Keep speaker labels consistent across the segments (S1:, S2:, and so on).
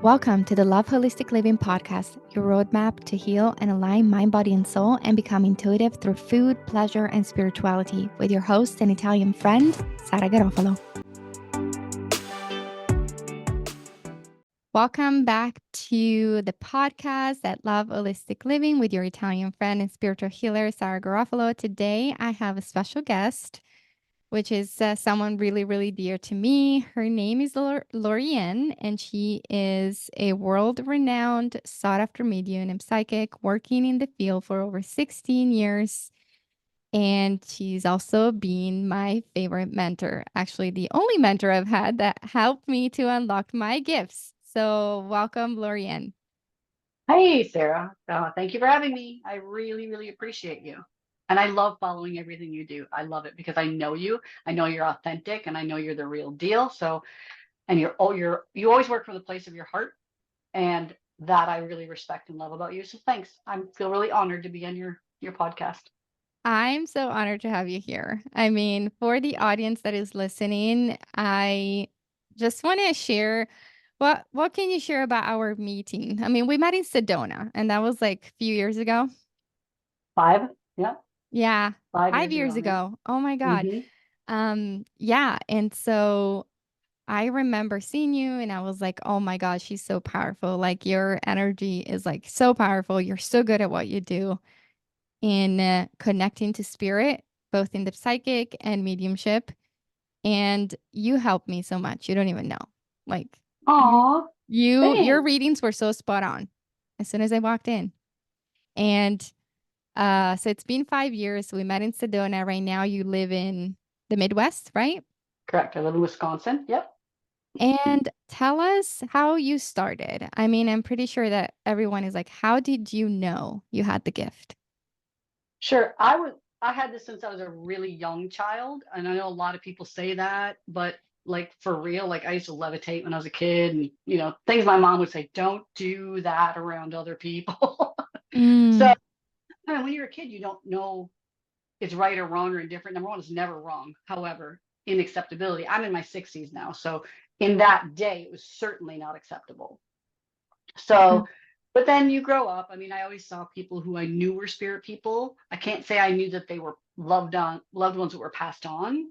S1: Welcome to the Love Holistic Living podcast, your roadmap to heal and align mind, body, and soul and become intuitive through food, pleasure, and spirituality with your host and Italian friend, Sara. Welcome back to the podcast at Love Holistic Living with your Italian friend and spiritual healer, Sara Garofalo. Today, I have a special guest, which is someone really, really dear to me. Her name is Loriann, and she is a world-renowned, sought-after medium and psychic working in the field for over 16 years. And she's also been my favorite mentor, actually the only mentor I've had that helped me to unlock my gifts. So welcome, Loriann.
S2: Hey, Sarah. Thank you for having me. I really, really appreciate you. And I love following everything you do. I love it because I know you. I know you're authentic and I know you're the real deal. So, and you always work from the place of your heart. And that I really respect and love about you. So thanks. I feel really honored to be on your podcast.
S1: I'm so honored to have you here. I mean, for the audience that is listening, I just want to share what can you share about our meeting? I mean, we met in Sedona, and that was like a few years ago.
S2: 5? Yeah.
S1: Yeah, 5
S2: 5 years
S1: years
S2: ago. Yeah.
S1: ago. Oh my God.
S2: Mm-hmm.
S1: Yeah, and so I remember seeing you and I was like, "Oh my God, she's so powerful. Like your energy is like so powerful. You're so good at what you do." In connecting to spirit, both in the psychic and mediumship. And you helped me so much. You don't even know. Like you,
S2: Aw,
S1: your
S2: thanks.
S1: readings were so spot on as soon as I walked in. And so it's been 5 years. We met in Sedona. Right now you live in the Midwest, right?
S2: Correct. I live in Wisconsin. Yep.
S1: And tell us how you started. I mean, I'm pretty sure that everyone is like, how did you know you had the gift?
S2: Sure. I had this since I was a really young child, and I know a lot of people say that, but like for real, like I used to levitate when I was a kid, and things my mom would say, don't do that around other people. So
S1: Mm,
S2: when you're a kid, you don't know it's right or wrong or indifferent. Number one, it's never wrong. However, in acceptability, I'm in my 60s now, so in that day, it was certainly not acceptable.
S1: yeah.
S2: So, but then you grow up. I mean, I always saw people who I knew were spirit people. I can't say I knew that they were loved ones that were passed on,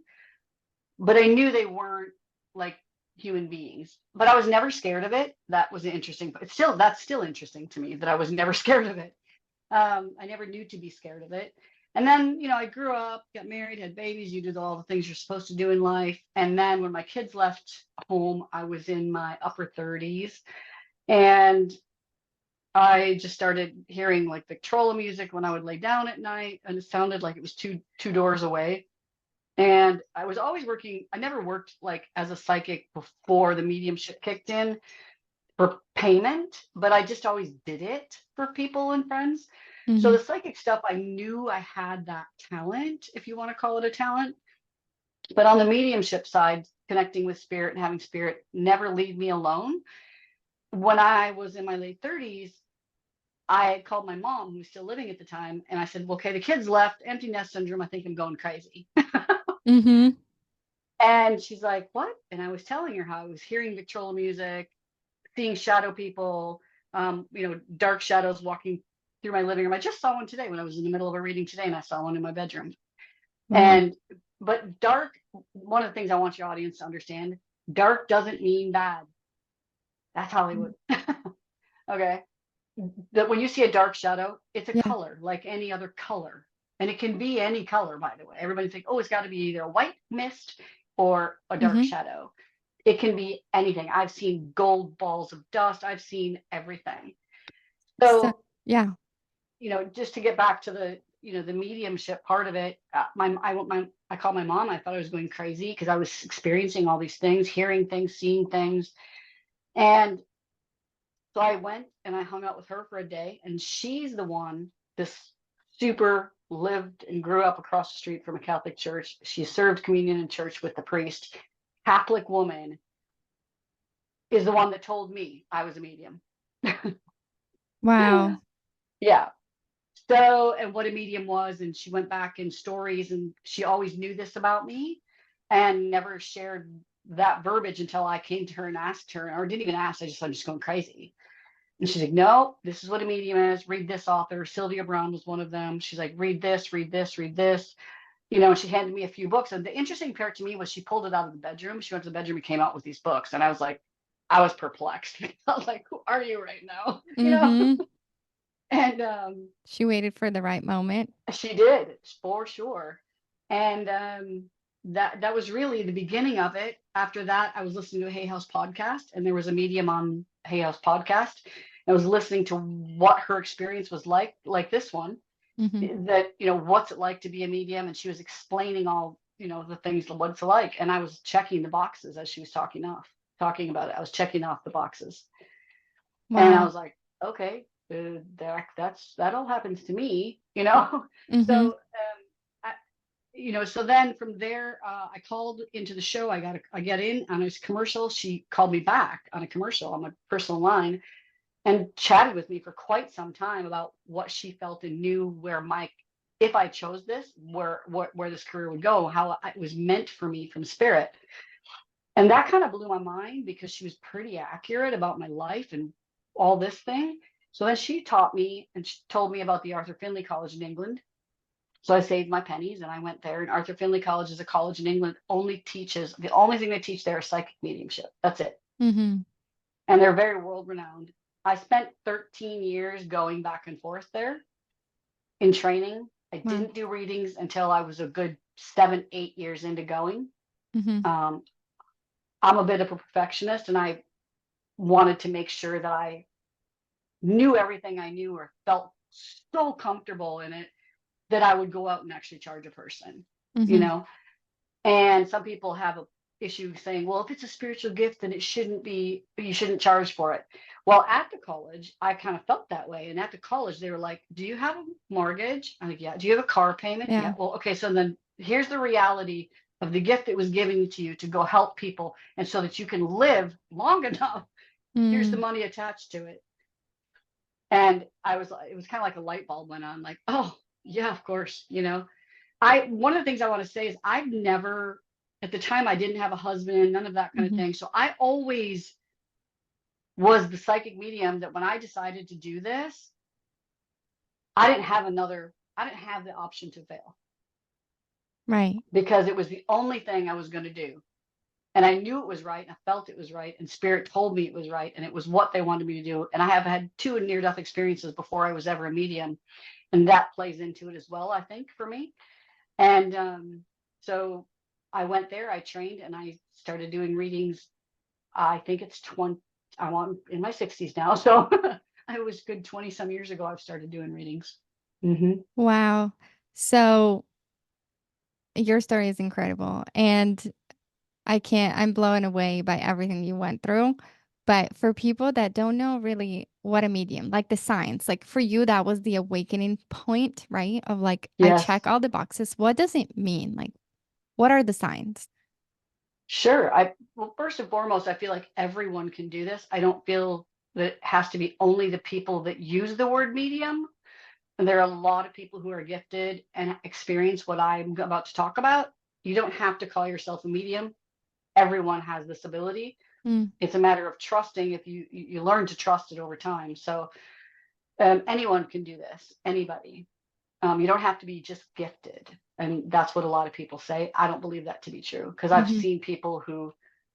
S2: but I knew they weren't like human beings. But I was never scared of it. That was interesting. But that's still interesting to me that I was never scared of it. I never knew to be scared of it. And then, I grew up, got married, had babies. You do all the things you're supposed to do in life. And then when my kids left home, I was in my upper 30s. And I just started hearing like Victrola music when I would lay down at night, and it sounded like it was two doors away. And I was always working. I never worked like as a psychic before the mediumship kicked in for payment, but I just always did it for people and friends. So
S1: Hmm.
S2: the psychic stuff, I knew I had that talent, if you want to call it a talent. But on the mediumship side, connecting with spirit and having spirit never leave me alone. When I was in my late 30s, I called my mom, who was still living at the time, and I said, well, okay, the kids left, empty nest syndrome. I think I'm going crazy.
S1: Hmm.
S2: And she's like, what? And I was telling her how I was hearing Victrola music, seeing shadow people, dark shadows walking through my living room. I just saw one today when I was in the middle of a reading today, and I saw one in my bedroom.
S1: Wow.
S2: And, but dark, one of the things I want your audience to understand, dark doesn't mean bad. That's Hollywood. Okay. That when you see a dark shadow, it's a
S1: Yeah.
S2: color like any other color. And it can be any color, by the way. Everybody thinks, oh, it's got to be either a white mist or a dark
S1: Hmm.
S2: shadow. It can be anything. I've seen gold balls of dust. I've seen everything.
S1: So,
S2: So,
S1: yeah.
S2: just to get back to the mediumship part of it, I called my mom. I thought I was going crazy because I was experiencing all these things, hearing things, seeing things. And so I went and I hung out with her for a day, and she's the one, this super lived and grew up across the street from a Catholic church. She served communion in church with the priest. Catholic woman is the one that told me I was a medium.
S1: Wow.
S2: Yeah. So, and what a medium was, and she went back in stories, and she always knew this about me and never shared that verbiage until I came to her and asked her, or didn't even ask. I'm just going crazy. And she's like, no, this is what a medium is. Read this author. Sylvia Brown was one of them. She's like, read this, read this, read this. She handed me a few books. And the interesting part to me was she pulled it out of the bedroom. She went to the bedroom and came out with these books. And I was like, I was perplexed. I was like, who are you right now?
S1: Mm-hmm.
S2: And
S1: She waited for the right moment.
S2: she did, for sure. And that was really the beginning of it. After that, I was listening to a Hay House podcast, and there was a medium on Hay House podcast. I was listening to what her experience was like this one,
S1: Mm-hmm.
S2: that, what's it like to be a medium? And she was explaining all, the things, what it's like. And I was checking the boxes as she was talking about it. I was checking off the boxes. And I
S1: Wow.
S2: was like, okay, that all happens to me,
S1: Mm-hmm.
S2: So, so then from there, I called into the show. I get in on a commercial. She called me back on a commercial on my personal line and chatted with me for quite some time about what she felt and knew if I chose this, where this career would go, how it was meant for me from spirit. And that kind of blew my mind because she was pretty accurate about my life and all this thing. So then she taught me and she told me about the Arthur Findlay College in England. So I saved my pennies and I went there. And Arthur Findlay College is a college in England, the only thing they teach there is psychic mediumship. That's it.
S1: Mm-hmm.
S2: And they're very world renowned. I spent 13 years going back and forth there in training. I
S1: Wow.
S2: didn't do readings until I was a good 7-8 years into going.
S1: Mm-hmm.
S2: Um, I'm a bit of a perfectionist, and I wanted to make sure that I knew everything I knew or felt so comfortable in it that I would go out and actually charge a person, you
S1: Mm-hmm.
S2: know? And some people have a issue saying, well, if it's a spiritual gift, then you shouldn't charge for it. Well, at the college, I kind of felt that way. And at the college, they were like, do you have a mortgage? I'm like, yeah. Do you have a car payment?
S1: Yeah.
S2: Yeah. Well, okay. So then here's the reality of the gift that was given to you to go help people. And so that you can live long enough, here's the
S1: Mm.
S2: money attached to it. And it was kind of like a light bulb went on, like, oh, yeah, of course. One of the things I want to say is I've never, at the time, I didn't have a husband, none of that kind of
S1: Mm-hmm.
S2: thing. So I always was the psychic medium that when I decided to do this, I didn't have the option to fail
S1: Right.
S2: because it was the only thing I was going to do. And I knew it was right. And I felt it was right. And spirit told me it was right. And it was what they wanted me to do. And I have had 2 near-death experiences before I was ever a medium. And that plays into it as well, I think, for me. And so I went there, I trained, and I started doing readings. I think it's 20, I'm in my 60s now. So it was good 20 some years ago, I've started doing readings. Mm-hmm.
S1: Wow. So your story is incredible. And I'm blown away by everything you went through. But for people that don't know really what a medium, like the signs, like for you, that was the awakening point, right? Of like, I check
S2: Yes,
S1: all the boxes. What does it mean? Like, what are the signs?
S2: sure. Well, first and foremost, I feel like everyone can do this. I don't feel that it has to be only the people that use the word medium. And there are a lot of people who are gifted and experience what I'm about to talk about. You don't have to call yourself a medium. Everyone has this ability.
S1: Mm,
S2: It's a matter of trusting. If you learn to trust it over time. So anyone can do this. Anybody. You don't have to be just gifted, and that's what a lot of people say. I don't believe that to be true because I've
S1: mm-hmm.
S2: seen people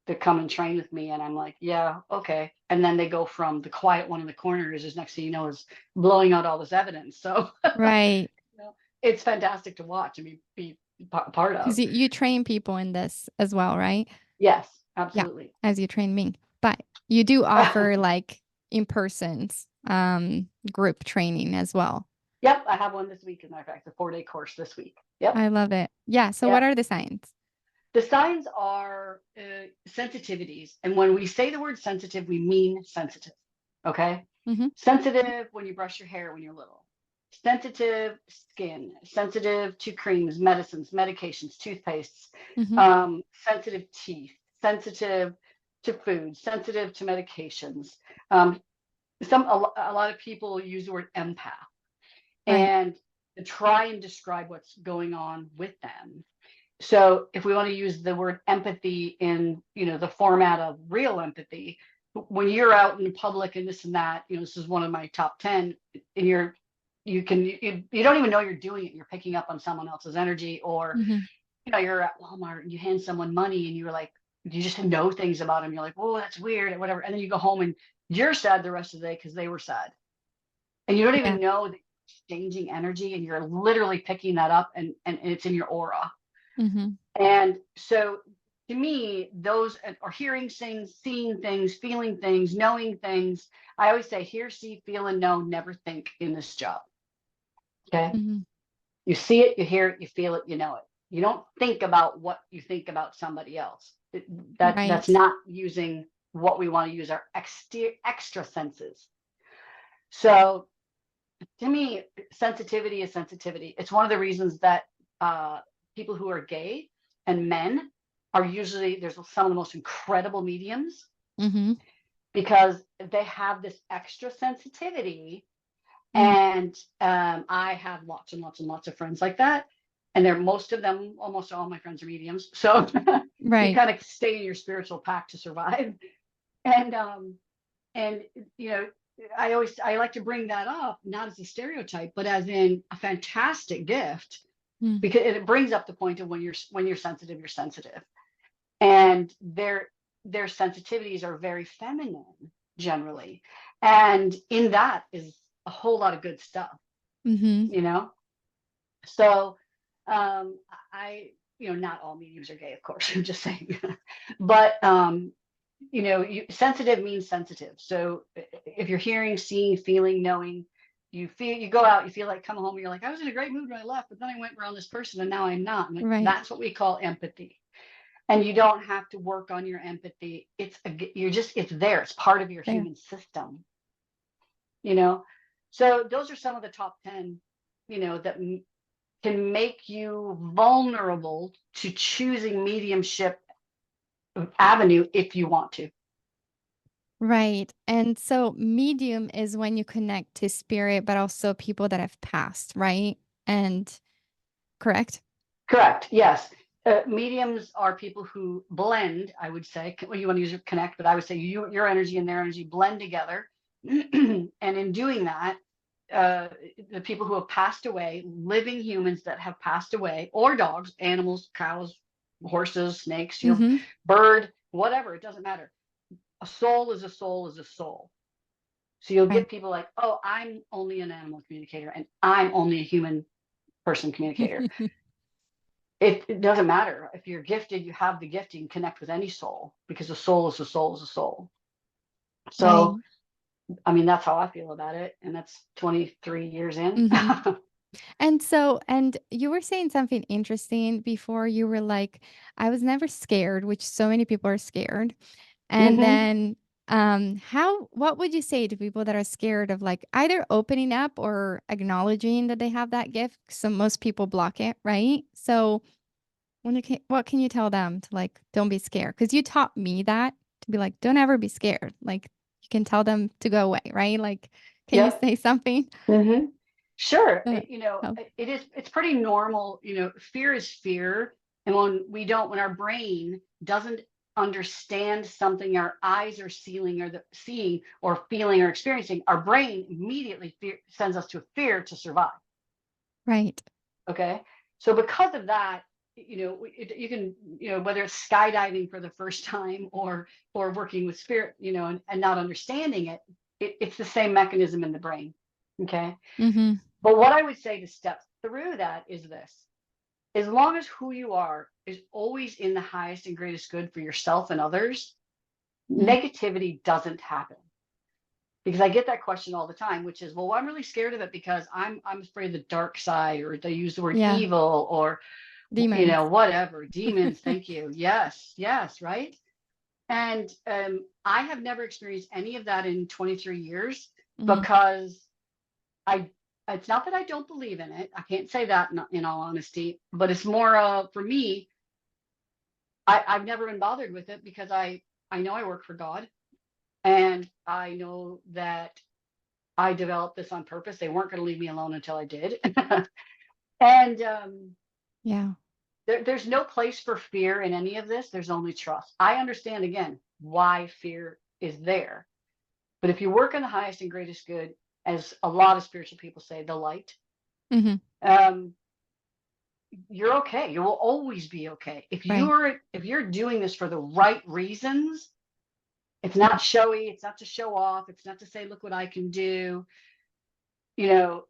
S2: that come and train with me, and I'm like, yeah, okay, and then they go from the quiet one in the corner is just next thing you know is blowing out all this evidence. So
S1: Right.
S2: it's fantastic to watch and be part
S1: Because
S2: of.
S1: you train people in this as well, right?
S2: Yes,
S1: Yeah.
S2: absolutely.
S1: As you train me. But you do offer like in persons group training as well.
S2: Yep, I have one this week. As a matter of fact, a 4-day course this week. Yep,
S1: I love it. Yeah. So what
S2: yep.
S1: are the signs?
S2: The signs are sensitivities. And when we say the word sensitive, we mean sensitive. Okay.
S1: Mm-hmm.
S2: Sensitive when you brush your hair when you're little. Sensitive skin, sensitive to creams, medicines, medications, toothpastes,
S1: Mm-hmm.
S2: sensitive teeth, sensitive to food, sensitive to medications. Um, a lot of people use the word empath
S1: Right.
S2: and to try and describe what's going on with them. So if we want to use the word empathy in, the format of real empathy, when you're out in public and this and that, this is one of my top 10, and you don't even know you're doing it. You're picking up on someone else's energy, or,
S1: Mhm.
S2: you're at Walmart and you hand someone money and you're like, you just know things about them. You're like, oh, that's weird or whatever. And then you go home and you're sad the rest of the day because they were sad. And you don't
S1: Yeah.
S2: even know that you're exchanging energy, and you're literally picking that up, and it's in your aura.
S1: Mhm.
S2: And so to me, those are hearing things, seeing things, feeling things, knowing things. I always say hear, see, feel, and know, never think in this job. Okay.
S1: Mhm.
S2: You see it, you hear it, you feel it, you know it. You don't think about what you think about somebody else. That's
S1: Right.
S2: not using what we want to use, our extra senses. So to me, sensitivity is sensitivity. It's one of the reasons that uh, people who are gay and men are usually, there's some of the most incredible mediums,
S1: Mhm.
S2: because they have this extra sensitivity.
S1: Mhm.
S2: And I have lots and lots and lots of friends like that. And they're, most of them, almost all my friends are mediums. So you
S1: Right.
S2: kind of stay in your spiritual pack to survive. And and you know, I like to bring that up, not as a stereotype, but as in a fantastic gift,
S1: Mm.
S2: because it brings up the point of when you're sensitive, you're sensitive. And their sensitivities are very feminine generally. And in that is a whole lot of good stuff,
S1: Mhm.
S2: you know? So I, not all mediums are gay, of course, I'm just saying. But sensitive means sensitive. So if you're hearing, seeing, feeling, knowing, you go out, you feel like come home, and you're like, I was in a great mood when I left, but then I went around this person and now I'm not. I'm like,
S1: Right.
S2: that's what we call empathy. And you don't have to work on your empathy. It's there. It's part of your
S1: There.
S2: human system, you know? So those are some of the top 10, that can make you vulnerable to choosing mediumship avenue if you want to.
S1: Right. And so medium is when you connect to spirit, but also people that have passed, right? And correct?
S2: Correct. Yes. Mediums are people who blend, I would say. Well, you want to use connect, but I would say your energy and their energy blend together. And in doing that, uh, the people who have passed away, living humans that have passed away, or dogs, animals, cows, horses, snakes,
S1: Mhm.
S2: bird, whatever, it doesn't matter. A soul is a soul is a soul. So you'll
S1: Right.
S2: get people like, oh, I'm only an animal communicator and I'm only a human person communicator. It doesn't matter. If you're gifted, you have the gift, you can connect with any soul, because a soul is a soul is a soul.
S1: Right.
S2: So, I mean, that's how I feel about it. And that's 23 years in.
S1: Mhm. And you were saying something interesting before. You were like, I was never scared, which so many people are scared. And
S2: Hmm.
S1: then what would you say to people that are scared of like either opening up or acknowledging that they have that gift? So most people block it, right? So what can you tell them to like don't be scared? Because you taught me that to be like, don't ever be scared. Like you can tell them to go away, right? Like, can you
S2: Yep.
S1: say something?
S2: Hmm. Sure.
S1: Uh, oh,
S2: It's pretty normal. Fear is fear. And when our brain doesn't understand something our eyes are seeing or feeling or experiencing, our brain immediately sends us to fear to survive.
S1: right.
S2: Okay. So because of that, you can, whether it's skydiving for the first time, or working with spirit, and not understanding it's the same mechanism in the brain. Okay.
S1: Mm-hmm.
S2: But what I would say to step through that is this: as long as who you are is always in the highest and greatest good for yourself and others,
S1: Mm-hmm.
S2: negativity doesn't happen. Because I get that question all the time, which is, well, I'm really scared of it because I'm afraid of the dark side, or they use the word
S1: Yeah.
S2: evil, or
S1: Demons.
S2: whatever, demons. Thank you. Yes, yes, right. And I have never experienced any of that in 23 years,
S1: Mm-hmm.
S2: because I it's not that I don't believe in it. I can't say that in all honesty, but it's more for me. I've never been bothered with it, because I know I work for God, and I know that I developed this on purpose. They weren't going to leave me alone until I did. And
S1: Yeah.
S2: There's no place for fear in any of this. There's only trust. I understand, again, why fear is there. But if you work in the highest and greatest good, as a lot of spiritual people say, the light,
S1: Mm-hmm.
S2: um, you're okay. You will always be okay.
S1: Right.
S2: If you're doing this for the right reasons, it's
S1: Yeah.
S2: not showy, it's not to show off, it's not to say, look what I can do, you know,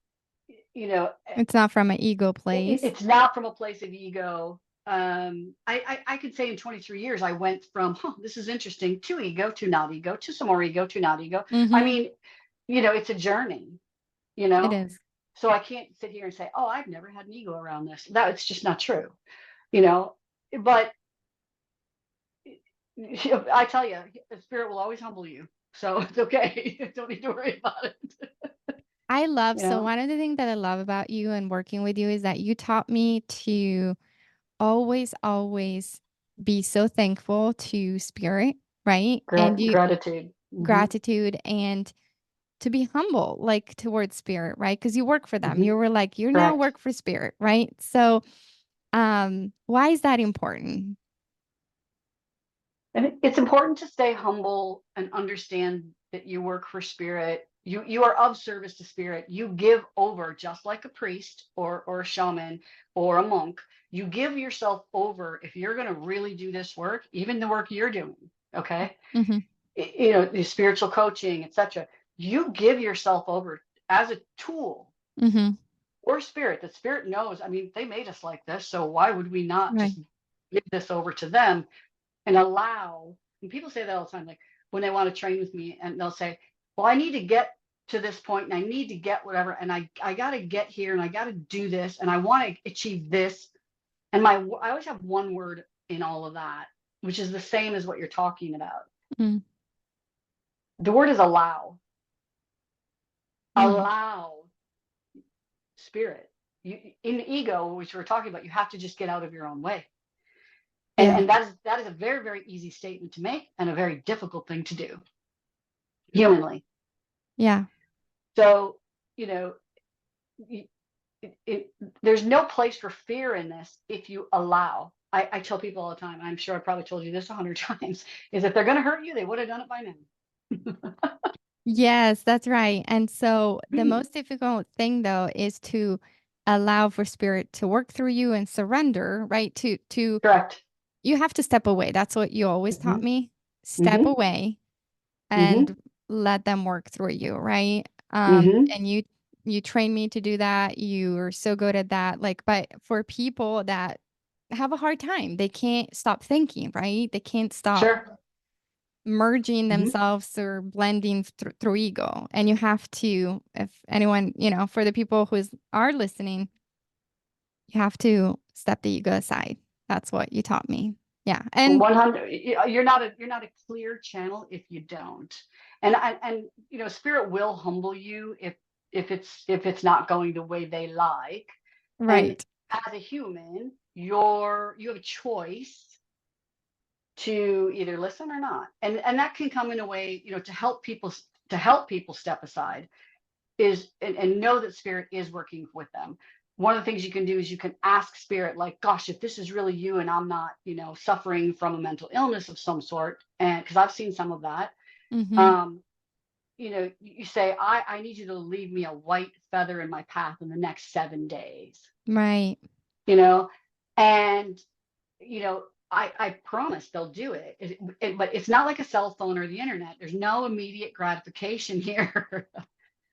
S2: you know,
S1: It's not from an ego place.
S2: it's not from a place of ego. I could say in 23 years, I went from, this is interesting, to ego, to not ego, to some more ego, to not ego. I
S1: Mm-hmm.
S2: mean, it's a journey,
S1: It is.
S2: so I can't sit here and say, oh, I've never had an ego around this. It's just not true, you know, but I tell you, the spirit will always humble you. So it's okay. You don't need to worry about it.
S1: I love,
S2: You
S1: so
S2: know,
S1: one of the things that I love about you and working with you is that you taught me to always, always be so thankful to spirit, right? And you
S2: gratitude.
S1: gratitude and to be humble, like towards spirit, right? Because you work for them.
S2: Hmm.
S1: You were like, you now
S2: Correct.
S1: work for spirit, right? So, why is that important?
S2: And it's important to stay humble and understand that you work for spirit. You are of service to spirit. You give over, just like a priest or a shaman or a monk. You give yourself over if you're going to really do this work, even the work you're doing. Okay,
S1: Mm-hmm.
S2: the spiritual coaching, etc. You give yourself over as a tool
S1: Mm-hmm.
S2: or spirit. The spirit knows. I mean, they made us like this, so why would we not
S1: Right.
S2: just give this over to them and allow? And people say that all the time, like when they want to train with me, and they'll say, well, I need to get to this point and I need to get whatever, and I got to get here and I got to do this and I want to achieve this. And I always have one word in all of that, which is the same as what you're talking about.
S1: Mm-hmm.
S2: The word is allow.
S1: Mm-hmm.
S2: Allow spirit. You, in the ego, which we're talking about, you have to just get out of your own way.
S1: Yeah.
S2: And that is a very, very easy statement to make and a very difficult thing to do humanly.
S1: Yeah.
S2: So, you know, it, there's no place for fear in this if you allow. I tell people all the time, I'm sure I probably told you this 100 times, is if they're going to hurt you, they would have done it by now.
S1: Yes, that's right. And so the most difficult thing though is to allow for spirit to work through you and surrender, right? To
S2: Correct.
S1: you have to step away. That's what you always
S2: Hmm.
S1: taught me. Step
S2: Hmm.
S1: away
S2: Hmm.
S1: and let them work through you, right?
S2: Hmm.
S1: And you train me to do that. You are so good at that. Like, but for people that have a hard time, they can't stop thinking, right? They can't stop
S2: Sure.
S1: merging
S2: Hmm.
S1: themselves or blending through ego. And you have to, if anyone, for the people who are listening, you have to step the ego aside. That's what you taught me. Yeah. And
S2: 100. You're not a clear channel if you don't. And spirit will humble you if it's not going the way they like. And
S1: right.
S2: as a human, you have a choice to either listen or not. And that can come in a way, to help people step aside and know that spirit is working with them. One of the things you can do is you can ask spirit, like, gosh, if this is really you and I'm not, suffering from a mental illness of some sort, and because I've seen some of that,
S1: Mm-hmm.
S2: um, you say, I need you to leave me a white feather in my path in the next 7 days,
S1: Right.
S2: you know, and, I promise they'll do it. But it's not like a cell phone or the internet. There's no immediate gratification here,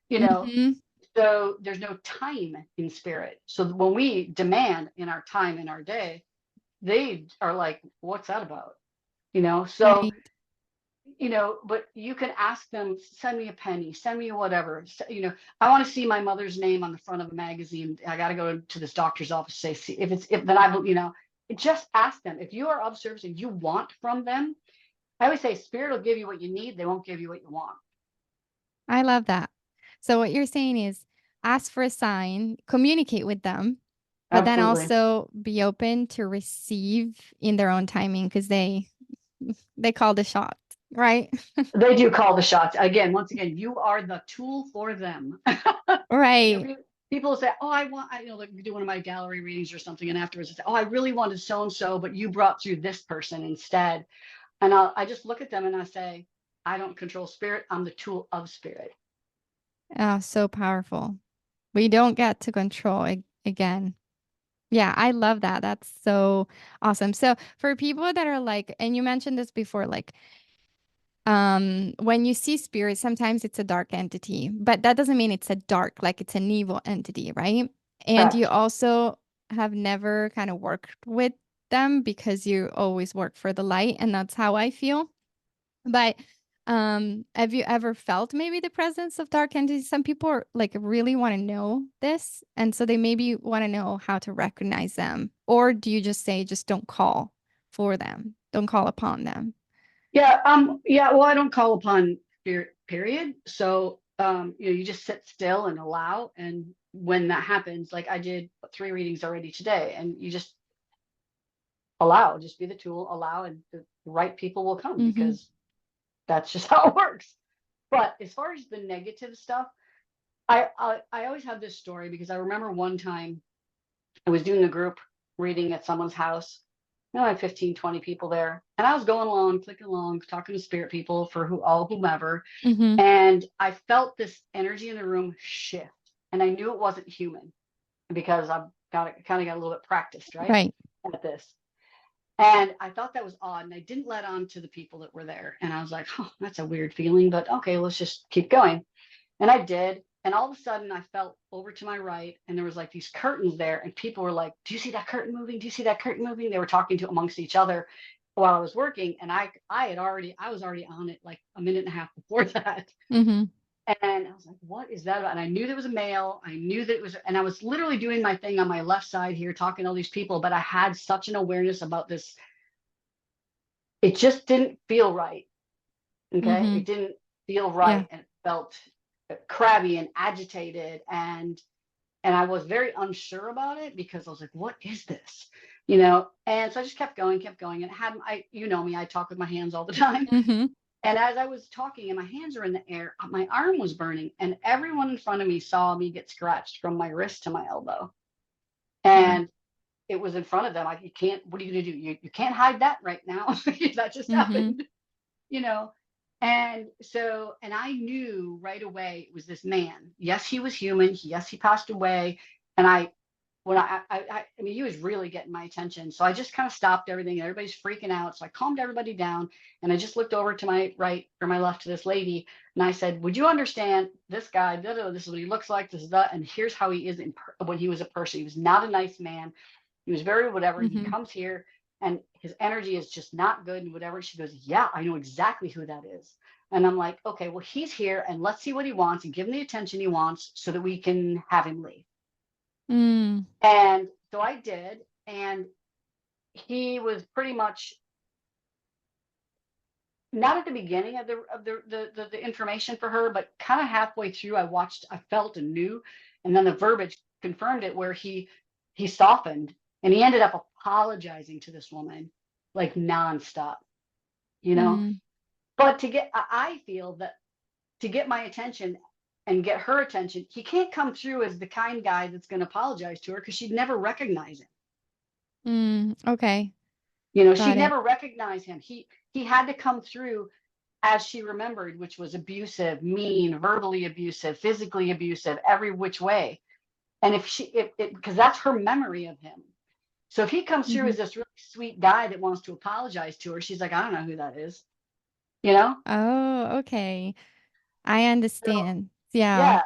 S2: you know.
S1: Mm-hmm.
S2: So there's no time in spirit. So when we demand in our time in our day, they are like, what's that about? So,
S1: Right.
S2: but you can ask them, send me a penny, send me whatever. I want to see my mother's name on the front of a magazine. I got to go to this doctor's office, say, see if then just ask them. If you are of service and you want from them, I always say spirit will give you what you need. They won't give you what you want.
S1: I love that. So what you're saying is ask for a sign, communicate with them, but then
S2: Absolutely.
S1: also be open to receive in their own timing because they call the shots, right?
S2: They do call the shots. Again, once again, you are the tool for them.
S1: Right.
S2: people say, oh, like do one of my gallery readings or something. And afterwards I say, oh, I really wanted so-and-so, but you brought through this person instead. And I just look at them and I say, I don't control spirit. I'm the tool of spirit.
S1: Oh, so powerful. We don't get to control it again. Yeah, I love that. That's so awesome. So for people that are like, and you mentioned this before, like when you see spirit, sometimes it's a dark entity, but that doesn't mean it's a dark, like it's an evil entity, right? And you
S2: Correct.
S1: also have never kind of worked with them because you always work for the light, and that's how I feel. But have you ever felt maybe the presence of dark entities? Some people are, like really want to know this, and so they maybe want to know how to recognize them. Or do you just say just don't call for them, don't call upon them?
S2: Yeah. Well, I don't call upon spirit, period. So, you just sit still and allow. And when that happens, like I did 3 readings already today, and you just allow, just be the tool, allow, and the right people will come
S1: Mm-hmm.
S2: because that's just how it works. But as far as the negative stuff, I always have this story because I remember one time I was doing a group reading at someone's house. I had 15, 20 people there. And I was going along, clicking along, talking to spirit people for whomever.
S1: Mm-hmm.
S2: And I felt this energy in the room shift. And I knew it wasn't human because I've kind of got a little bit practiced, right?
S1: Right.
S2: At this. And I thought that was odd. And I didn't let on to the people that were there. And I was like, oh, that's a weird feeling, but okay, let's just keep going. And I did. And all of a sudden I felt over to my right and there was like these curtains there and people were like, do you see that curtain moving? Do you see that curtain moving? They were talking to amongst each other while I was working. And I was already on it like a minute and a half before that.
S1: Mm-hmm.
S2: And I was like, what is that about? And I knew there was a male. I knew that it was, and I was literally doing my thing on my left side here, talking to all these people, but I had such an awareness about this. It just didn't feel right. Okay.
S1: Mm-hmm.
S2: It didn't feel
S1: Yeah.
S2: right. And it felt crabby and agitated. And I was very unsure about it because I was like, what is this? And so I just kept going. And had you know me, I talk with my hands all the time.
S1: Mm-hmm.
S2: And as I was talking and my hands are in the air, my arm was burning. And everyone in front of me saw me get scratched from my wrist to my elbow.
S1: Wow.
S2: And it was in front of them. You can't, what are you going to do? You can't hide that right now. That just
S1: Mm-hmm.
S2: happened, you know. And so, and I knew right away it was this man. Yes, he was human. Yes, he passed away. And I mean, he was really getting my attention. So I just kind of stopped everything. Everybody's freaking out. So I calmed everybody down. And I just looked over to my right or my left to this lady. And I said, would you understand this guy? This is what he looks like. This is that. And here's how he is when he was a person. He was not a nice man. He was very whatever. He
S1: Mm-hmm.
S2: comes here and his energy is just not good and whatever. She goes, yeah, I know exactly who that is. And I'm like, okay, well, he's here and let's see what he wants and give him the attention he wants so that we can have him leave.
S1: Mm.
S2: And so I did. And he was pretty much not at the beginning of the information for her, but kind of halfway through, I felt and knew. And then the verbiage confirmed it where he softened and he ended up apologizing to this woman like nonstop, you know.
S1: Mm.
S2: But I feel that to get my attention and get her attention, he can't come through as the kind guy that's going to apologize to her because she'd never recognize him.
S1: Mm. Okay.
S2: She'd
S1: Got it.
S2: never recognize him. He had to come through as she remembered, which was abusive, mean, verbally abusive, physically abusive, every which way. And because that's her memory of him. So if he comes through
S1: Mm-hmm.
S2: as this really sweet guy that wants to apologize to her, she's like, I don't know who that is, you know?
S1: Oh, okay. I
S2: So
S1: understand. Yeah.
S2: yeah.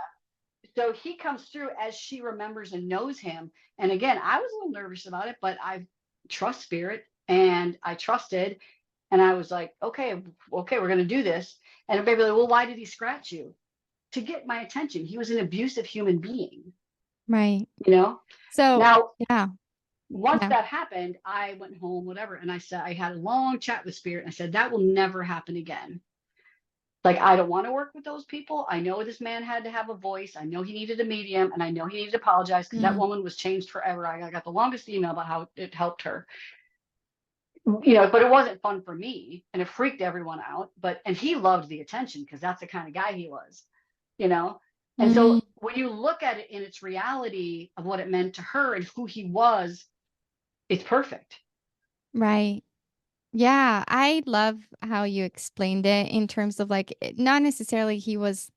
S2: So he comes through as she remembers and knows him. And again, I was a little nervous about it, but I trust spirit and I trusted. And I was like, okay, we're going to do this. And everybody was like, well, why did he scratch you? To get my attention. He was an abusive human being,
S1: Right.
S2: you know?
S1: So,
S2: Now,
S1: yeah.
S2: once
S1: Yeah.
S2: that happened, I went home, whatever. And I said, I had a long chat with spirit. And I said, that will never happen again. Like, I don't want to work with those people. I know this man had to have a voice. I know he needed a medium and I know he needed to apologize because that
S1: Mm.
S2: woman was changed forever. I got the longest email about how it helped her, but it wasn't fun for me and it freaked everyone out. And he loved the attention because that's the kind of guy he was, you know? And
S1: Mm,
S2: so when you look at it in its reality of what it meant to her and who he was, it's perfect.
S1: right. Yeah, I love how you explained it in terms of like not necessarily he was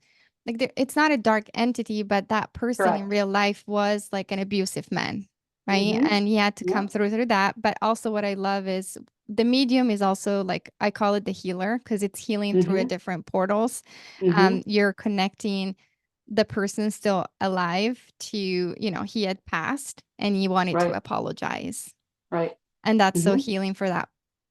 S1: like it's not a dark entity, but that person in
S2: Correct.
S1: real life was like an abusive man, right?
S2: Mm-hmm.
S1: And he had to
S2: Yeah.
S1: come through that. But also, what I love is the medium is also like I call it the healer because it's healing through a
S2: Mm-hmm.
S1: different portals.
S2: Mm-hmm.
S1: You're connecting the person still alive to, he had passed and he wanted to
S2: Right.
S1: apologize.
S2: Right.
S1: And that's so
S2: Mm-hmm.
S1: healing for that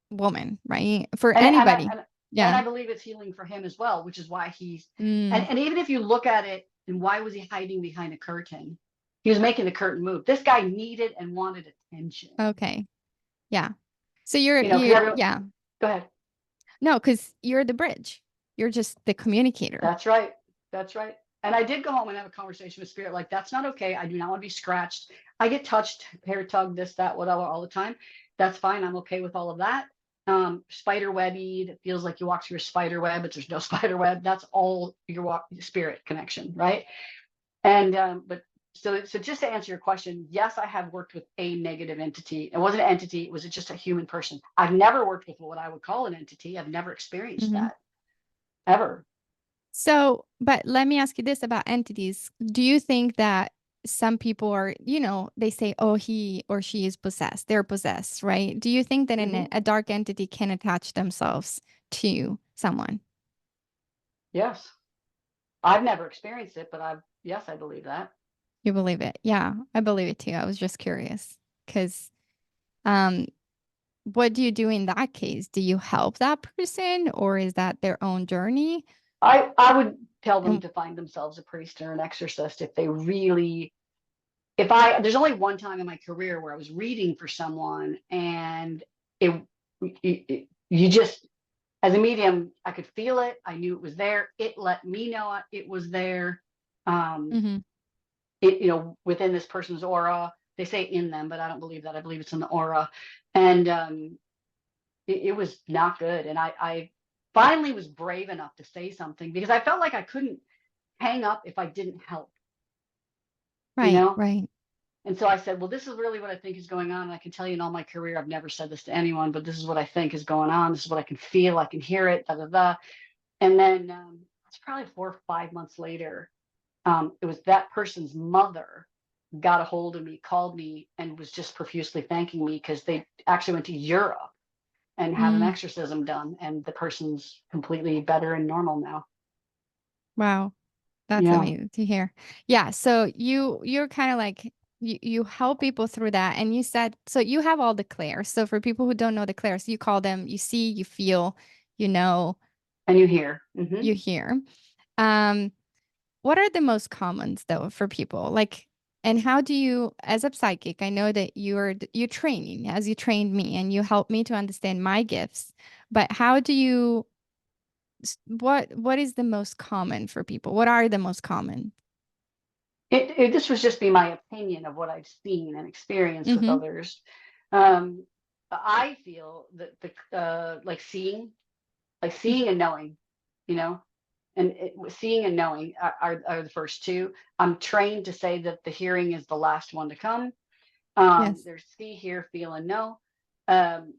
S1: woman, right? For
S2: And and I
S1: anybody.
S2: and
S1: Yeah.
S2: I believe it's healing for him as well, which is why he's
S1: Mm,
S2: and even if you look at it and why was he hiding behind a curtain? He was making the curtain move. This guy needed and wanted attention.
S1: okay. Yeah. So you're
S2: Because
S1: you
S2: everyone.
S1: yeah.
S2: Go ahead.
S1: No, because you're the bridge. You're just the communicator.
S2: That's right. That's right. And I did go home and have a conversation with spirit. Like, that's not okay. I do not want to be scratched. I get touched, hair tugged, this, that, whatever, all the time. That's fine. I'm okay with all of that. Spider webby, it feels like you walk through a spider web, but there's no spider web. That's all your spirit connection, right? And but so just to answer your question, yes, I have worked with a negative entity. It wasn't an entity, it was just a human person. I've never worked with what I would call an entity. I've never experienced
S1: Mhm.
S2: that ever.
S1: So, but let me ask you this about entities. Do you think that some people are, they say, oh, he or she is possessed, they're possessed, right? Do you think that
S2: Hmm.
S1: a dark entity can attach themselves to someone?
S2: Yes. I've never experienced it, but yes, I believe that.
S1: You believe it? Yeah, I believe it too. I was just curious because, um, what do you do in that case? Do you help that person or is that their own journey?
S2: I would tell them
S1: And
S2: to find themselves a priest or an exorcist if they really, if I, there's only one time in my career where I was reading for someone and you just, as a medium, I could feel it. I knew it was there. It let me know it was there. Um,
S1: Mhm.
S2: within this person's aura, they say in them, but I don't believe that. I believe it's in the aura. And it was not good. And I finally was brave enough to say something because I felt like I couldn't hang up if I didn't help, you
S1: Right,
S2: know?
S1: right.
S2: And so I said, well, this is really what I think is going on. And I can tell you in all my career, I've never said this to anyone, but this is what I think is going on. This is what I can feel. I can hear it, da, da, da. And then it's probably 4 or 5 months later. It was that person's mother got a hold of me, called me, and was just profusely thanking me because they actually went to Europe and had an
S1: Mm,
S2: exorcism done. And the person's completely better and normal now.
S1: wow. That's
S2: Yeah.
S1: amazing to hear. Yeah, so you're kind of like you help people through that and you said so you have all the clairs. So for people who don't know the clairs, you call them you see, you feel, you know,
S2: And you hear. Hmm.
S1: you hear. Um what are the most commons though for people? Like and how do you as a psychic, I know that you're training as you trained me and you helped me to understand my gifts, but how do you what is the most common for people? What are the most common?
S2: This was just be my opinion of what I've seen and experienced with
S1: Mhm.
S2: others. Um, I feel that the like seeing and knowing, you know, and seeing and knowing are the first two. I'm trained to say that the hearing is the last one to come.
S1: Yes.
S2: There's see, hear, feel, and know. Um,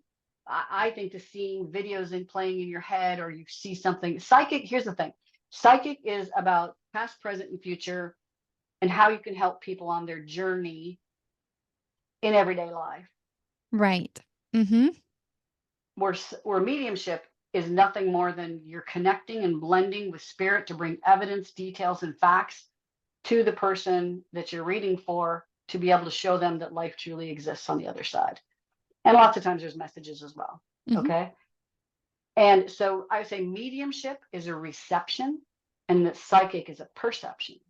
S2: I think the seeing videos and playing in your head, or you see something psychic. Here's the thing: psychic is about past, present, and future, and how you can help people on their journey in everyday life.
S1: Right. Mhm.
S2: Where mediumship is nothing more than you're connecting and blending with spirit to bring evidence, details, and facts to the person that you're reading for to be able to show them that life truly exists on the other side. And lots of times there's messages as well.
S1: Mhm.
S2: Okay. And so I would say mediumship is a reception and that psychic is a perception.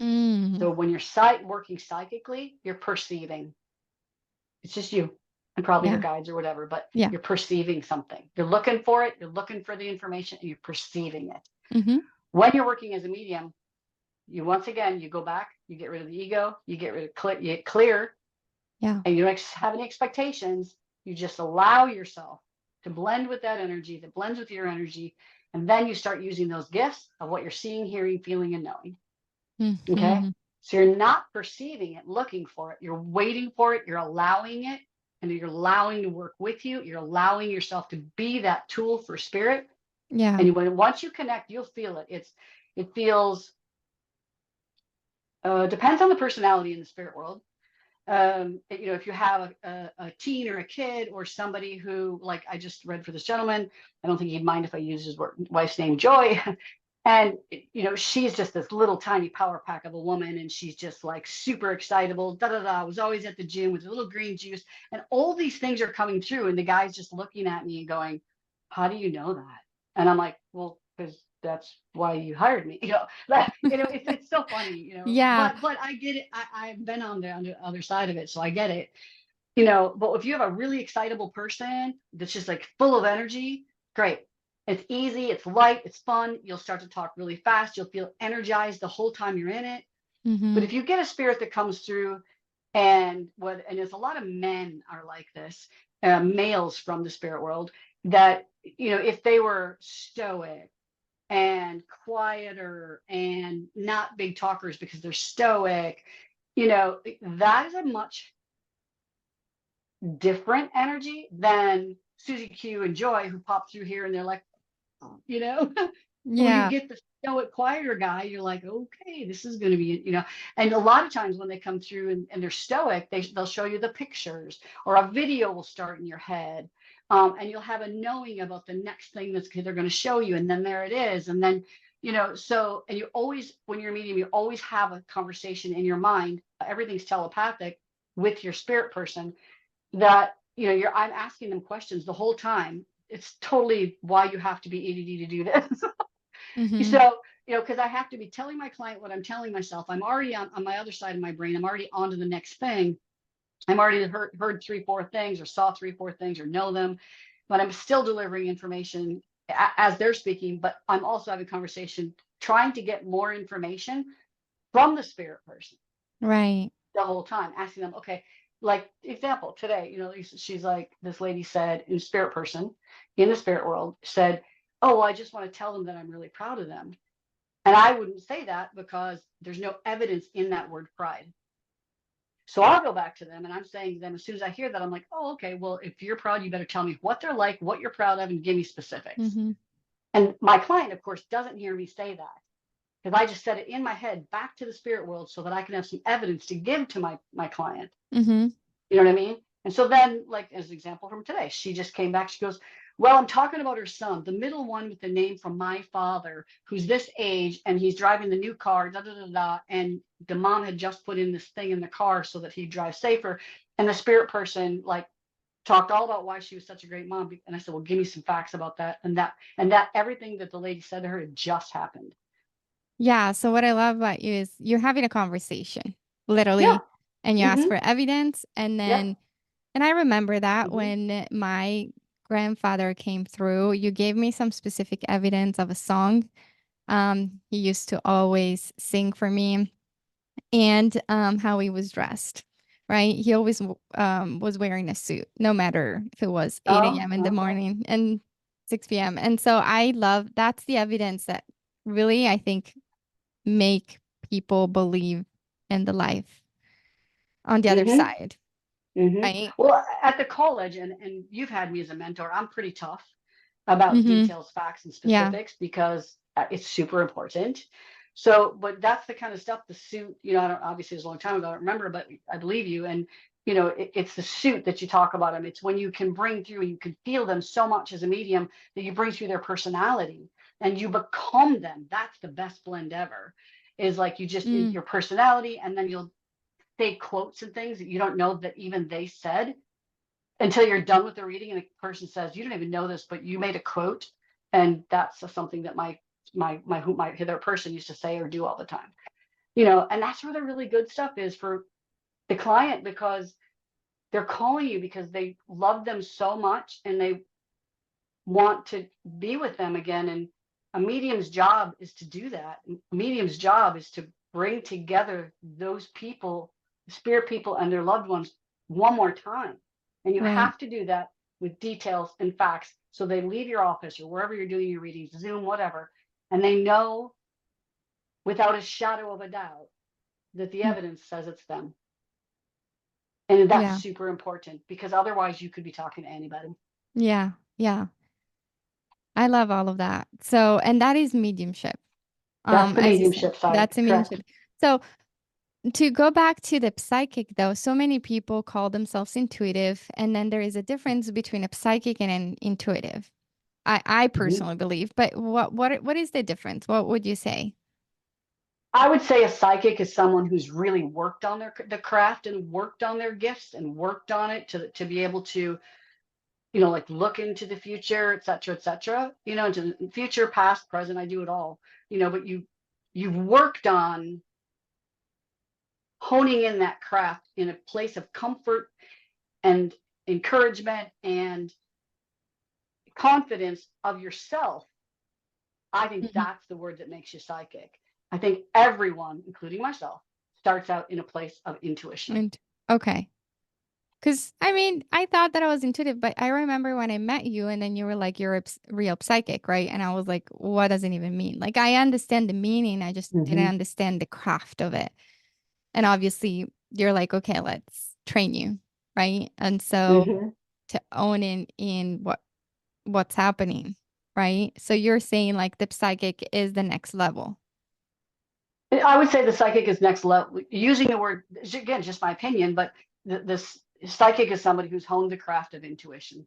S1: Mm.
S2: So when you're working psychically, you're perceiving. It's just you and probably your
S1: Yeah.
S2: guides or whatever, but
S1: Yeah.
S2: you're perceiving something. You're looking for it, you're looking for the information, and you're perceiving it.
S1: Mhm.
S2: When you're working as a medium, you once again, you go back, you get rid of the ego, you get rid of you get clear,
S1: Yeah.
S2: and you don't have any expectations. You just allow yourself. to blend with that energy, that blends with your energy. And then you start using those gifts of what you're seeing, hearing, feeling, and knowing. Okay.
S1: Mhm.
S2: So you're not perceiving it, looking for it. You're waiting for it. You're allowing it, and you're allowing to work with you. You're allowing yourself to be that tool for spirit.
S1: Yeah.
S2: And once you connect, you'll feel it. It feels, depends on the personality in the spirit world. If you have a teen or a kid or somebody who, like I just read for this gentleman, I don't think he'd mind if I use his wife's name, Joy. And, she's just this little tiny power pack of a woman. And she's just like super excitable, was always at the gym with a little green juice. And all these things are coming through. And the guy's just looking at me and going, how do you know that? And I'm like, well, because that's why you hired me. It's so funny,
S1: Yeah.
S2: but I get it. I've been on the other side of it, so I get it. But if you have a really excitable person that's just like full of energy, great. It's easy, it's light, it's fun. You'll start to talk really fast. You'll feel energized the whole time you're in it. But
S1: Mhm.
S2: if you get a spirit that comes through, and there's a lot of men are like this, males from the spirit world, that, if they were stoic and quieter and not big talkers because they're stoic, that is a much different energy than Susie Q and Joy, who pop through here and they're like, you know, when you
S1: Yeah.
S2: get the stoic, quieter guy, you're like, okay, this is going to be, and a lot of times when they come through and they're stoic, they'll show you the pictures, or a video will start in your head. And you'll have a knowing about the next thing they're going to show you. And then there it is. And then, and you always, when you're a medium, you always have a conversation in your mind. Everything's telepathic with your spirit person, that, I'm asking them questions the whole time. It's totally why you have to be ADD to do this.
S1: Mhm.
S2: So, because I have to be telling my client what I'm telling myself. I'm already on my other side of my brain. I'm already on to the next thing. I'm already heard 3-4 things, or saw 3-4 things, or know them, but I'm still delivering information as they're speaking. But I'm also having conversation, trying to get more information from the spirit person
S1: Right.
S2: the whole time, asking them, okay, like example today, she's like, this lady said, in spirit person in the spirit world said, oh, well, I just want to tell them that I'm really proud of them. And I wouldn't say that because there's no evidence in that word pride. So I'll go back to them and I'm saying to them, as soon as I hear that, I'm like, oh, okay, well, if you're proud, you better tell me what they're like, what you're proud of, and give me specifics.
S1: Mhm.
S2: And my client, of course, doesn't hear me say that, because I just said it in my head back to the spirit world so that I can have some evidence to give to my client.
S1: Mhm.
S2: You know what I mean? And so then, like, as an example from today, she just came back. She goes, well, I'm talking about her son, the middle one with the name from my father, who's this age, and he's driving the new car, da da da da. And the mom had just put in this thing in the car so that he'd drive safer. And the spirit person, like, talked all about why she was such a great mom. And I said, well, give me some facts about that. And that everything that the lady said to her had just happened.
S1: Yeah, so what I love about you is you're having a conversation,
S2: Yeah.
S1: literally, and you ask
S2: Mm-hmm.
S1: for evidence, and
S2: Yep.
S1: then and I remember that
S2: Mm-hmm.
S1: when my grandfather came through, you gave me some specific evidence of a song. He used to always sing for me, and how he was dressed, right? He always was wearing a suit, no matter if it was 8
S2: Oh,
S1: a.m. in the
S2: okay.
S1: morning and 6 p.m. And so I love that's the evidence that really I think make people believe in the life on the other
S2: Mm-hmm.
S1: side,
S2: Mm-hmm.
S1: right?
S2: Well, at the college, and you've had me as a mentor, I'm pretty tough about
S1: Mhm.
S2: details, facts, and
S1: Yeah.
S2: specifics, because it's super important. So, but that's the kind of stuff, the suit, I don't, obviously it was a long time ago, I don't remember, but I believe you. And, it's the suit that you talk about them. It's when you can bring through, you can feel them so much as a medium that you bring through their personality and you become them. That's the best blend ever, is like you just,
S1: Mm.
S2: your personality, and then you'll say quotes and things that you don't know that even they said, until you're done with the reading and the person says, you don't even know this, but you made a quote. And that's something that my their person used to say or do all the time. And that's where the really good stuff is for the client, because they're calling you because they love them so much and they want to be with them again. And a medium's job is to do that. A medium's job is to bring together those people, spirit people and their loved ones, one more time. And you
S1: Right.
S2: have to do that with details and facts. So they leave your office or wherever you're doing your readings, Zoom, whatever, and they know without a shadow of a doubt that the
S1: Mm.
S2: evidence says it's them. And that's
S1: Yeah.
S2: super important because otherwise you could be talking to anybody.
S1: Yeah. Yeah. I love all of that. So, and that is mediumship.
S2: That's the
S1: As you said,
S2: mediumship side,
S1: that's a
S2: correct?
S1: mediumship. So to go back to the psychic though, so many people call themselves intuitive, and then there is a difference between a psychic and an intuitive. I
S2: Mhm.
S1: personally believe, but what is the difference? What would you say?
S2: I would say a psychic is someone who's really worked on the craft and worked on their gifts and worked on it to be able to, like look into the future, et cetera, into the future, past, present. I do it all, but you've worked on honing in that craft in a place of comfort and encouragement and confidence of yourself. I think
S1: Mhm.
S2: that's the word that makes you psychic. I think everyone, including myself, starts out in a place of intuition.
S1: And okay. Because I mean, I thought that I was intuitive, but I remember when I met you and then you were like, you're a real psychic, right? And I was like, what does it even mean? Like, I understand the meaning, I just didn't
S2: Mm-hmm.
S1: understand the craft of it. And obviously, you're like, okay, let's train you, right? And so
S2: Mm-hmm.
S1: to own in what's happening, right? So you're saying like the psychic is the next level.
S2: I would say the psychic is next level. Using the word, again, just my opinion, but this psychic is somebody who's honed the craft of intuition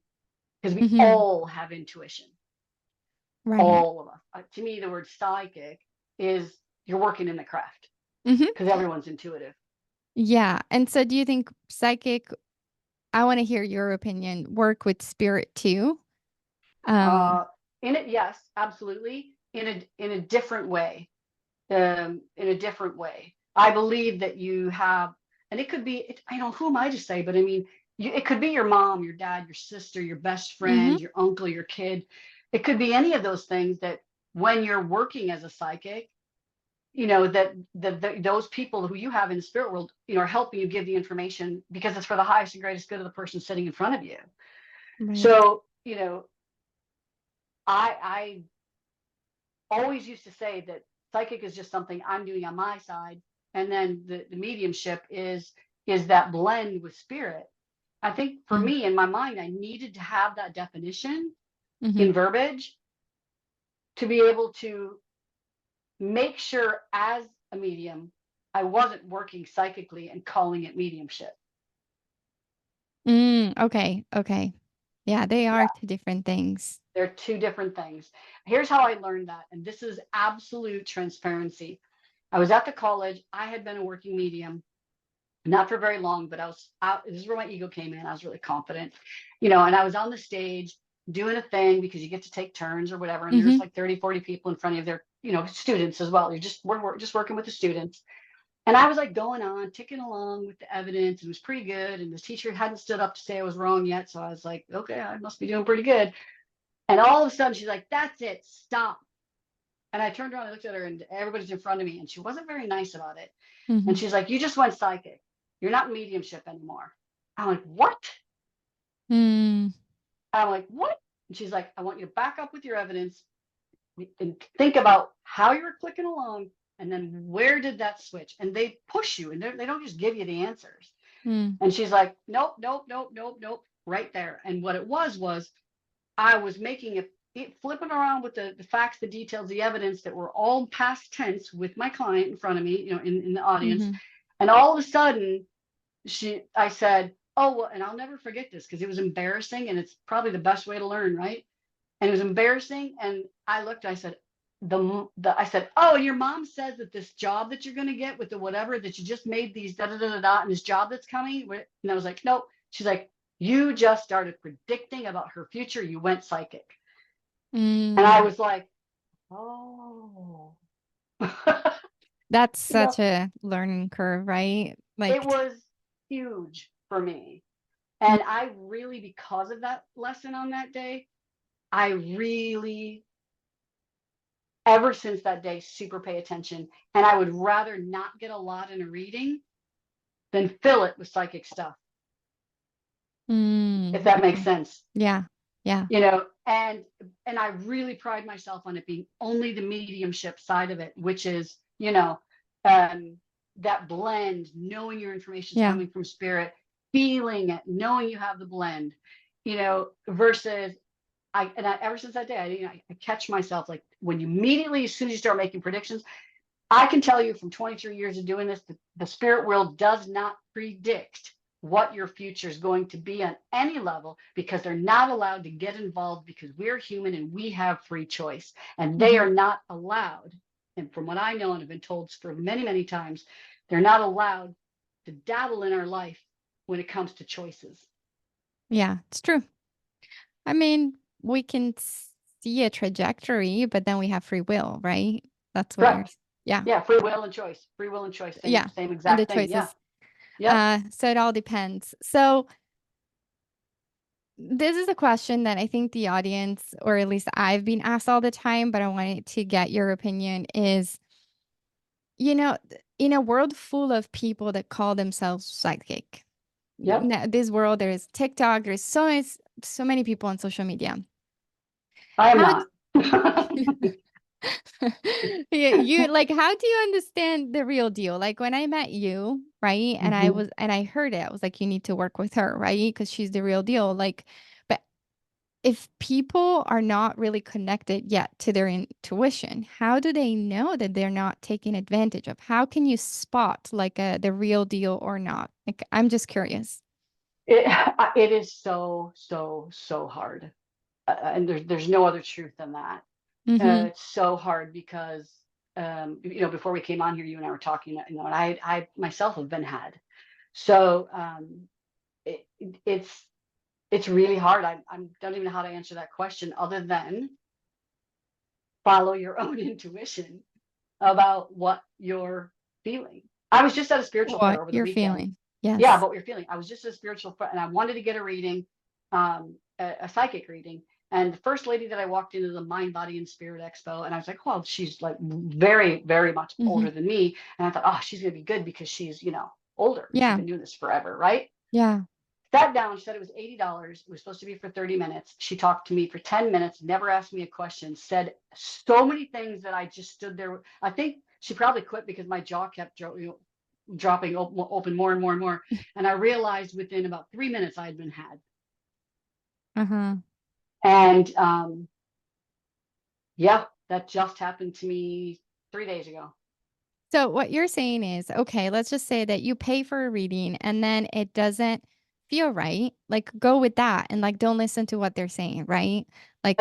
S2: because we
S1: Hmm.
S2: all have intuition,
S1: Right.
S2: all of us. To me, the word psychic is you're working in the craft
S1: Hmm.
S2: because everyone's intuitive.
S1: Yeah. And so do you think psychic, I want to hear your opinion, work with spirit too? Um,
S2: Uh, in it, yes, absolutely. In a different way. In a different way. I believe that you have, and it could be, who am I to say, but I mean, it could be your mom, your dad, your sister, your best
S1: hmm.
S2: friend, your uncle, your kid. It could be any of those things that when you're working as a psychic, that those people who you have in the spirit world, are helping you give the information because it's for the highest and greatest good of the person sitting in front of you.
S1: Right.
S2: So, I always used to say that psychic is just something I'm doing on my side, and then the mediumship is that blend with spirit. I think for
S1: Mm-hmm.
S2: me in my mind, I needed to have that definition
S1: Mm-hmm.
S2: in verbiage to be able to make sure as a medium, I wasn't working psychically and calling it mediumship.
S1: Okay. Okay. Yeah, they are
S2: Yeah,
S1: two different things.
S2: they're two different things. Here's how I learned that, and this is absolute transparency. I was at the college. I had been a working medium not for very long, but I was out. This is where my ego came in. I was really confident, and I was on the stage doing a thing because you get to take turns or whatever. And
S1: Mm-hmm.
S2: there's like 30, 40 people in front of their, students as well. We're just working with the students. And I was like going on, ticking along with the evidence. It was pretty good. And the teacher hadn't stood up to say I was wrong yet. So I was like, okay, I must be doing pretty good. And all of a sudden she's like, that's it, stop. And I turned around and looked at her and everybody's in front of me. And she wasn't very nice about it. And
S1: Mm-hmm.
S2: she's like, you just went psychic. You're not mediumship anymore. I'm like, what?
S1: Mm.
S2: I'm like, what? And she's like, I want you to back up with your evidence and think about how you're clicking along and then where did that switch? And they push you and they don't just give you the answers.
S1: Mm.
S2: And she's like, nope, nope, nope, nope, nope, right there. And what it was I was making it flipping around with the facts, the details, the evidence that were all past tense with my client in front of me, in the audience.
S1: Mm-hmm.
S2: And all of a sudden, I said, oh, well, and I'll never forget this because it was embarrassing and it's probably the best way to learn, right? And it was embarrassing. And I looked, I said, I said, oh, and your mom says that this job that you're going to get with the whatever that you just made these da da da da da and this job that's coming. And I was like, nope. She's like, you just started predicting about her future. You went psychic. And I
S1: Mm.
S2: was like, oh,
S1: That's
S2: you know,
S1: such a learning curve, right?
S2: it
S1: Like,
S2: was huge for me.
S1: mm,
S2: And I really, because of that lesson on that day, I really, ever since that day, super pay attention. And I would rather not get a lot in a reading than fill it with psychic stuff. if that makes
S1: Okay.
S2: sense.
S1: Yeah. Yeah.
S2: And I really pride myself on it being only the mediumship side of it, which is, um, that blend, knowing your information is
S1: Yeah.
S2: coming from spirit, feeling it, knowing you have the blend, versus ever since that day, I catch myself like when you immediately, as soon as you start making predictions, I can tell you from 23 years of doing this, the spirit world does not predict what your future is going to be on any level, because they're not allowed to get involved, because we're human and we have free choice. And they
S1: Hmm.
S2: are not allowed, and from what I know and have been told for many, many times, they're not allowed to dabble in our life when it comes to choices.
S1: Yeah, it's true. I mean, we can see a trajectory, but then we have free will, right? That's what
S2: Correct.
S1: yeah.
S2: Yeah, free will and choice. Free will and choice. Same,
S1: Yeah.
S2: same
S1: And the
S2: exact thing. Yeah.
S1: choices.
S2: Yep.
S1: So it all depends. So this is a question that I think the audience, or at least I've been asked all the time, but I wanted to get your opinion is, in a world full of people that call themselves psychic,
S2: Yep.
S1: this world, there's TikTok, there's so many people on social media.
S2: I am
S1: How
S2: not.
S1: yeah, you like, how do you understand the real deal? Like when I met you, right?
S2: Mhm.
S1: And I heard it, I was like, you need to work with her, right? Because she's the real deal. Like, but if people are not really connected yet to their intuition, how do they know that they're not taking advantage of? How can you spot like the real deal or not? Like, I'm just curious.
S2: It it is so, so, so hard, and there's no other truth than that.
S1: Mm-hmm.
S2: It's so hard because, before we came on here, you and I were talking, and I myself have been had. So, it, it's it's really hard. I don't even know how to answer that question other than follow your own intuition about what you're feeling. I was just at a spiritual fair
S1: What
S2: over the
S1: you're
S2: weekend.
S1: feeling.
S2: Yeah,
S1: Yes.
S2: about what you're feeling. I was just at a spiritual fair and I wanted to get a reading, a psychic reading. And the first lady that I walked into the Mind, Body, and Spirit Expo, and I was like, well, she's like very, very much
S1: Mm-hmm.
S2: older than me. And I thought, oh, she's going to be good because she's, older. She's
S1: Yeah.
S2: been doing this forever, right?
S1: Yeah.
S2: Sat down, she said it was $80. It was supposed to be for 30 minutes. She talked to me for 10 minutes, never asked me a question, said so many things that I just stood there. I think she probably quit because my jaw kept dropping open more and more and more. And I realized within about 3 minutes I had been had.
S1: Uh-huh.
S2: And yeah, that just happened to me 3 days ago.
S1: So what you're saying is, okay, let's just say that you pay for a reading and then it doesn't feel right. Like go with that and like don't listen to what they're saying, right? Like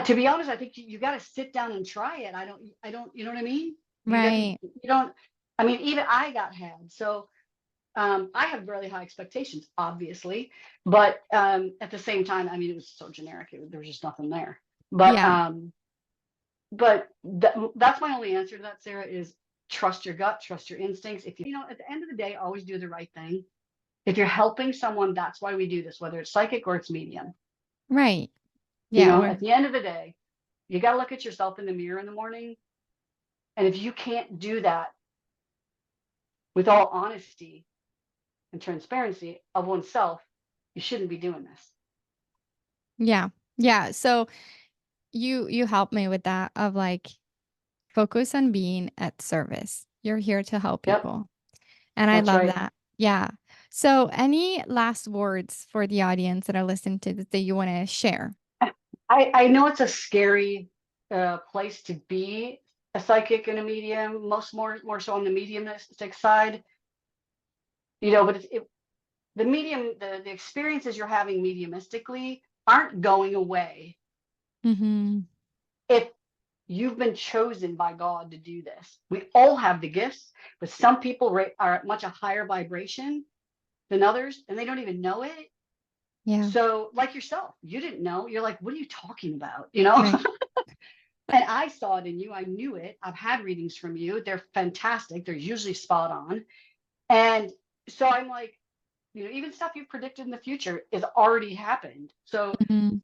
S2: To be honest, I think you got to sit down and try it. I don't, you know what I mean?
S1: right.
S2: You don't, I mean, even I got had. So I have really high expectations, obviously, but at the same time, I mean, it was so generic. There was just nothing there. But
S1: Yeah.
S2: that's my only answer to that, Sarah, is trust your gut, trust your instincts. If at the end of the day, always do the right thing. If you're helping someone, that's why we do this, whether it's psychic or it's medium.
S1: Right. Yeah, we're
S2: At the end of the day, you got to look at yourself in the mirror in the morning. And if you can't do that with all honesty and transparency of oneself, you shouldn't be doing this.
S1: yeah. Yeah. So you help me with that of like focus on being at service. You're here to help
S2: Yep,
S1: people. And I
S2: that's
S1: love
S2: right.
S1: that. Yeah. So any last words for the audience that are listening to this that you want to share?
S2: I know it's a scary place to be a psychic and a medium, more so on the mediumistic side, but the medium, the experiences you're having mediumistically aren't going away
S1: Mhm.
S2: if you've been chosen by God to do this. We all have the gifts, but some people are at much a higher vibration than others, and they don't even know it.
S1: Yeah.
S2: So, like yourself, you didn't know. You're like, what are you talking about?
S1: Right.
S2: And I saw it in you. I knew it. I've had readings from you. They're fantastic. They're usually spot on. And so I'm like, even stuff you've predicted in the future is already happened. So,
S1: Mhm.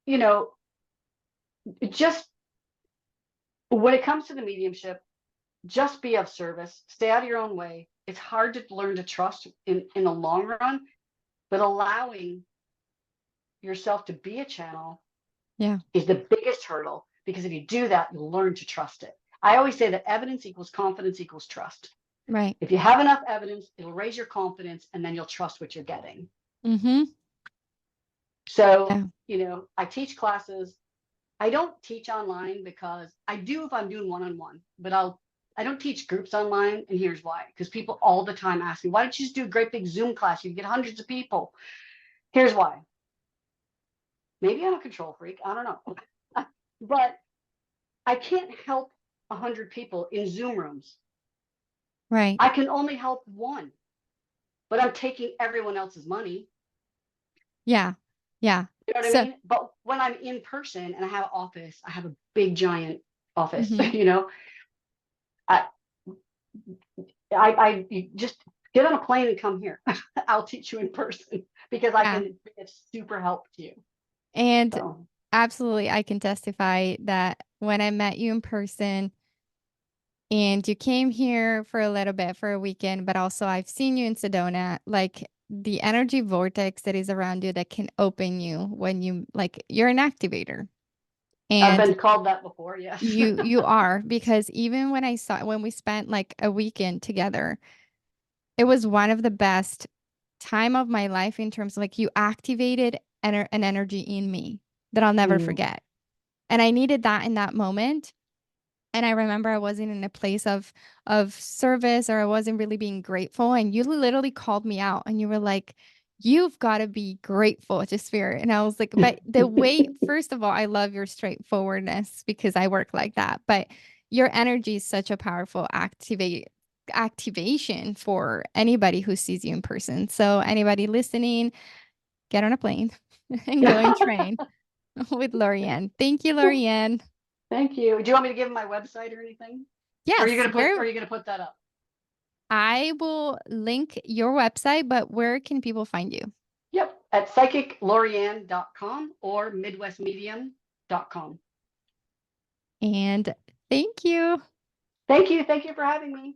S2: you know, just when it comes to the mediumship, just be of service, stay out of your own way. It's hard to learn to trust in the long run, but allowing yourself to be a channel
S1: Yeah.
S2: is the biggest hurdle, because if you do that, you'll learn to trust it. I always say that evidence equals confidence equals trust.
S1: Right.
S2: If you have enough evidence, it'll raise your confidence, and then you'll trust what you're getting.
S1: Mm-hmm.
S2: So,
S1: Yeah.
S2: I teach classes. I don't teach online, because I do if I'm doing one-on-one, but I don't teach groups online, and here's why. Because people all the time ask me, why don't you just do a great big Zoom class? You get hundreds of people. Here's why. Maybe I'm a control freak. I don't know. But I can't help 100 people in Zoom rooms.
S1: Right.
S2: I can only help one, but I'm taking everyone else's money.
S1: Yeah. Yeah.
S2: You know what I
S1: So,
S2: mean? But when I'm in person and I have an office, I have a big giant office,
S1: mm-hmm.
S2: I, you just get on a plane and come here. I'll teach you in person, because I
S1: Yeah.
S2: can be a super help to you.
S1: And
S2: So
S1: absolutely, I can testify that when I met you in person and you came here for a little bit for a weekend, but also I've seen you in Sedona, like the energy vortex that is around you that can open you when you're an activator.
S2: I've
S1: And
S2: been called that before. Yes.
S1: you are, because even when we spent like a weekend together, it was one of the best time of my life in terms of like you activated an energy in me that I'll never
S2: Mm.
S1: forget. And I needed that in that moment. And I remember I wasn't in a place of service, or I wasn't really being grateful. And you literally called me out and you were like, you've got to be grateful to spirit. And I was like, but the way, first of all, I love your straightforwardness because I work like that. But your energy is such a powerful activation for anybody who sees you in person. So anybody listening, get on a plane and go and train with Loriann. Thank you, Loriann.
S2: Thank you. Do you want me to give my website or anything? Or are you
S1: Yes,
S2: gonna put
S1: where
S2: are you gonna put that up?
S1: I will link your website, but where can people find you?
S2: Yep. At psychicloriann.com or midwestmedium.com.
S1: And thank you.
S2: Thank you. Thank you for having me.